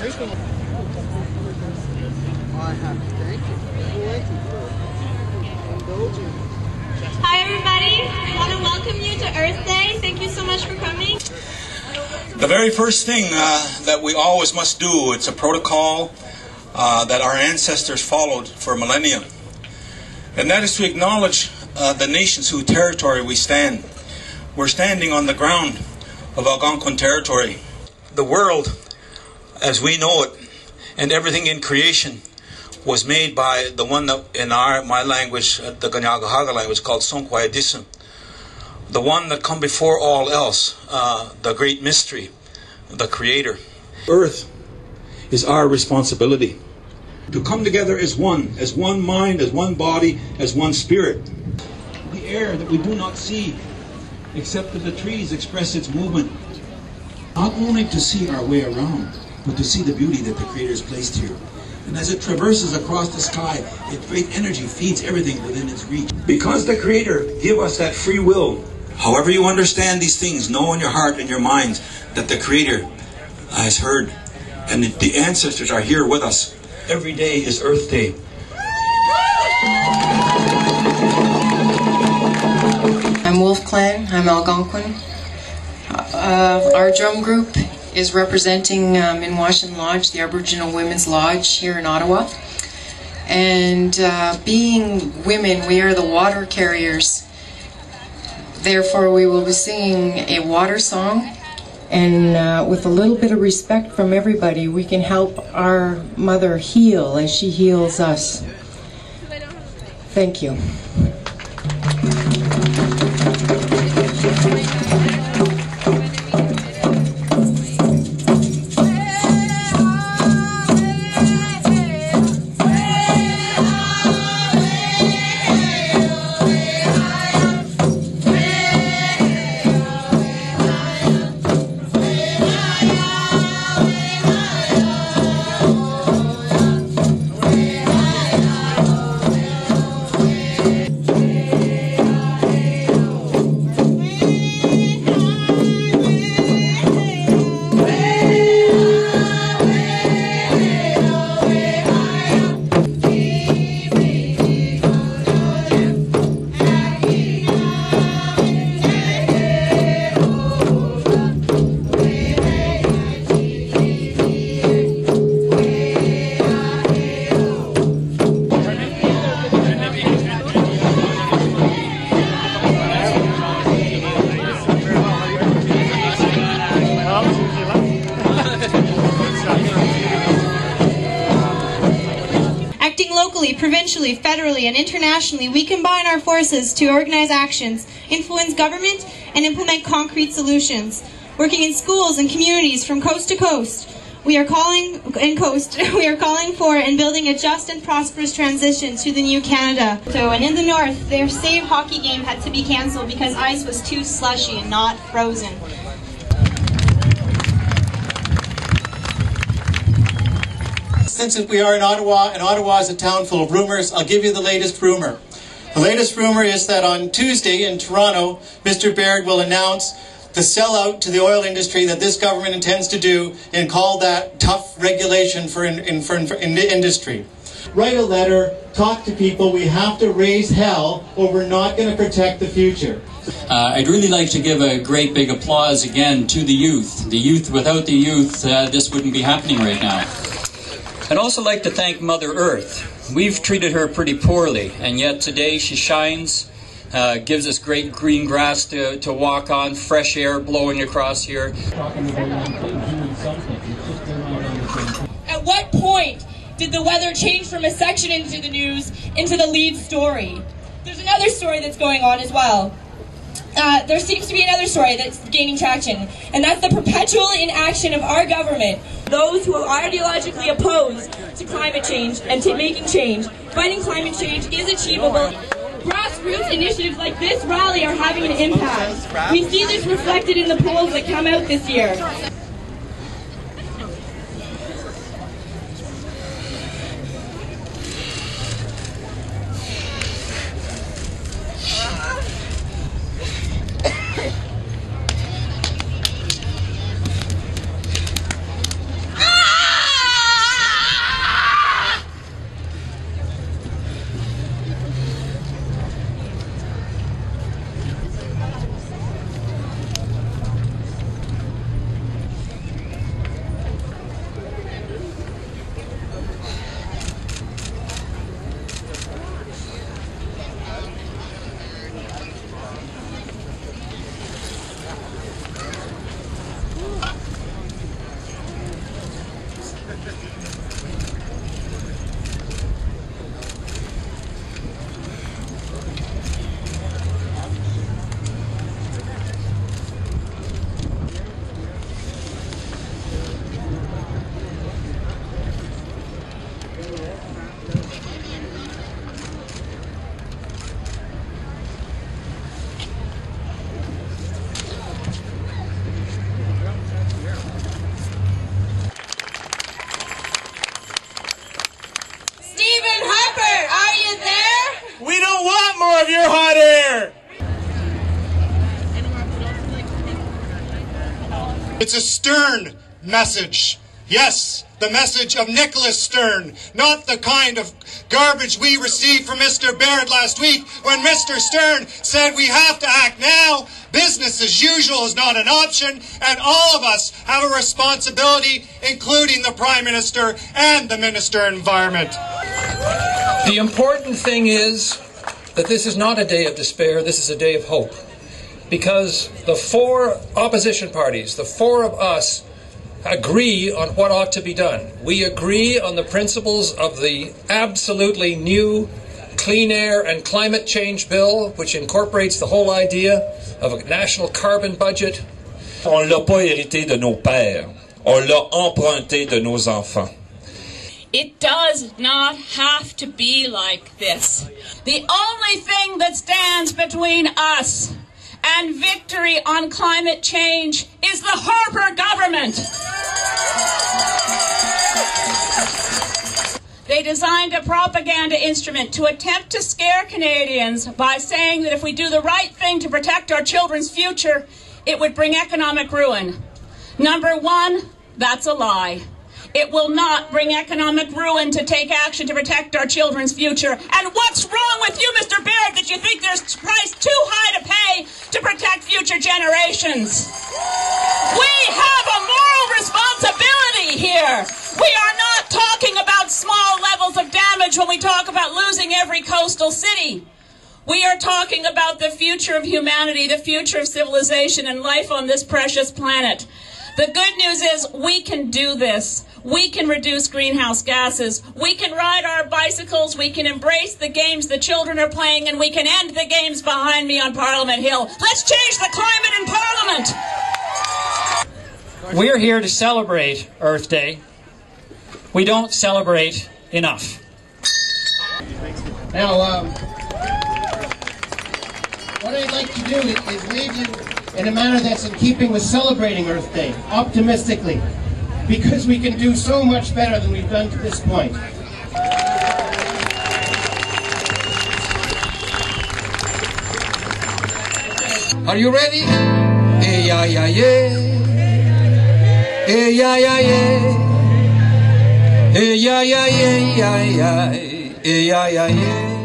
I have to thank you. Thank you for indulging. Hi everybody, I want to welcome you to Earth Day. Thank you so much for coming. The very first thing that we always must do, it's a protocol that our ancestors followed for millennia, and that is to acknowledge the nations whose territory we stand. We're standing on the ground of Algonquin territory. The world, as we know it, and everything in creation was made by the one that in my language, the Ganyagahaga language, called Sonkwayadisa. The one that come before all else, the great mystery, the Creator. Earth is our responsibility. To come together as one mind, as one body, as one spirit. The air that we do not see, except that the trees express its movement. Not only to see our way around, but to see the beauty that the Creator has placed here. And as it traverses across the sky, its great energy feeds everything within its reach. Because the Creator gave us that free will, however you understand these things, know in your heart and your minds that the Creator has heard. And the ancestors are here with us. Every day is Earth Day. I'm Wolf Clan, I'm Algonquin. Our drum group is representing in Washington Lodge, the Aboriginal Women's Lodge here in Ottawa. And being women, we are the water carriers. Therefore, we will be singing a water song. And with a little bit of respect from everybody, we can help our mother heal as she heals us. Thank you. Provincially, federally, and internationally, we combine our forces to organize actions, influence government, and implement concrete solutions. Working in schools and communities from coast to coast, we are calling for and building a just and prosperous transition to the new Canada. And in the north, their Save hockey game had to be cancelled because ice was too slushy and not frozen. Since we are in Ottawa, and Ottawa is a town full of rumors, I'll give you the latest rumor. The latest rumor is that on Tuesday in Toronto, Mr. Baird will announce the sellout to the oil industry that this government intends to do and call that tough regulation for in the industry. Write a letter, talk to people, we have to raise hell or we're not going to protect the future. I'd really like to give a great big applause again to the youth. The youth, without the youth, this wouldn't be happening right now. I'd also like to thank Mother Earth. We've treated her pretty poorly, and yet today she shines, gives us great green grass to walk on, fresh air blowing across here. At what point did the weather change from a section into the news into the lead story? There's another story that's going on as well. There seems to be another story that's gaining traction, and that's the perpetual inaction of our government. Those who are ideologically opposed to climate change and to making change. Fighting climate change is achievable. Grassroots initiatives like this rally are having an impact. We see this reflected in the polls that come out this year. We don't want more of your hot air! It's a stern message. Yes, the message of Nicholas Stern, not the kind of garbage we received from Mr. Baird last week when Mr. Stern said we have to act now. Business as usual is not an option, and all of us have a responsibility, including the Prime Minister and the Minister of Environment. The important thing is that this is not a day of despair, this is a day of hope. Because the four opposition parties, the four of us, agree on what ought to be done. We agree on the principles of the absolutely new Clean Air and Climate Change Bill, which incorporates the whole idea of a national carbon budget. On l'a pas hérité de nos pères, on l'a emprunté de nos enfants. It does not have to be like this. The only thing that stands between us and victory on climate change is the Harper government. They designed a propaganda instrument to attempt to scare Canadians by saying that if we do the right thing to protect our children's future, it would bring economic ruin. Number one, that's a lie. It will not bring economic ruin to take action to protect our children's future. And what's wrong with you, Mr. Baird, that you think there's a price too high to pay to protect future generations? We have a moral responsibility here. We are not talking about small levels of damage when we talk about losing every coastal city. We are talking about the future of humanity, the future of civilization and life on this precious planet. The good news is we can do this. We can reduce greenhouse gases. We can ride our bicycles. We can embrace the games the children are playing, and we can end the games behind me on Parliament Hill. Let's change the climate in Parliament. We're here to celebrate Earth Day. We don't celebrate enough. Now, what I'd like to do is leave you in a manner that's in keeping with celebrating Earth Day, optimistically, because we can do so much better than we've done to this point. Are you ready? Hey ya ya yeah. Hey ya ya yeah. Hey ya ya yeah ya ya. Hey ya ya yeah.